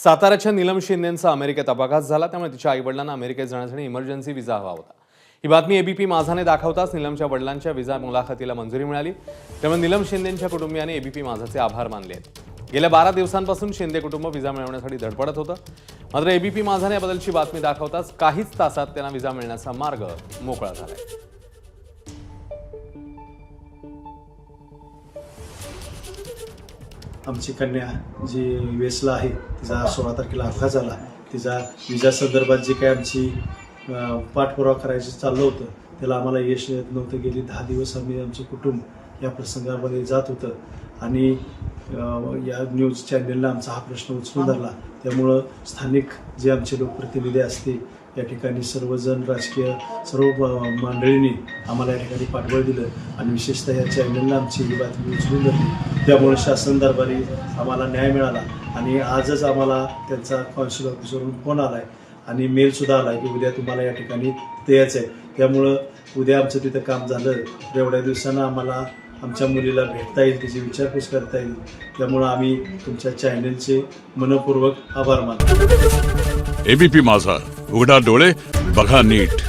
साताऱ्याच्या नीलम शिंदेंचा अमेरिकेत अपघात झाला, त्यामुळे तिच्या आईवडिलांना अमेरिकेत जाण्यासाठी इमर्जन्सी व्हिसा हवा होता। ही बातमी एबीपी माझाने दाखवताच नीलमच्या वडिलांच्या व्हिसा मुलाखतीला मंजुरी मिळाली। त्यामुळे नीलम शिंदेंच्या कुटुंबियांनी एबीपी माझाचे आभार मानले आहेत। गेल्या 12 दिवसांपासून शिंदे कुटुंब व्हिसा मिळवण्यासाठी धडपडत होतं, मात्र एबीपी माझाने याबद्दलची बातमी दाखवताच काहीच तासात त्यांना व्हिसा मिळण्याचा मार्ग मोकळा झालाय। आमची कन्या जी यूएसला आहे, तिचा 16 तारखेला अपघात झाला। तिचा विजा संदर्भात जी काही आमची पाठपुरावा करायचं चाललं होतं, त्याला आम्हाला यश येत नव्हतं। गेली 10 दिवस आम्ही आमचं कुटुंब या प्रसंगामध्ये जात होतं आणि या न्यूज चॅनलला आमचा हा प्रश्न उचलून धरला। त्यामुळं स्थानिक जे आमचे लोकप्रतिनिधी असतील, या ठिकाणी सर्वजण राजकीय सर्व मंडळींनी आम्हाला या ठिकाणी पाठबळ दिलं आणि विशेषतः या चॅनलला आमची ही बातमी उचलून धरली। त्यामुळे शासन दरबारी आम्हाला न्याय मिळाला आणि आजच आम्हाला त्यांचा कॉन्सुल ऑफिसवरून फोन आला आहे आणि मेलसुद्धा आला आहे की उद्या तुम्हाला या ठिकाणी तिथे यायचं आहे। त्यामुळं उद्या आमचं तिथं काम झालं, एवढ्या दिवसानं आम्हाला आमच्या मुलीला भेटता येईल, तिची विचारपूस करता येईल। त्यामुळं आम्ही तुमच्या चॅनलचे मनपूर्वक आभार मानतो। एबीपी माझा, उघडा डोळे बघा नीट।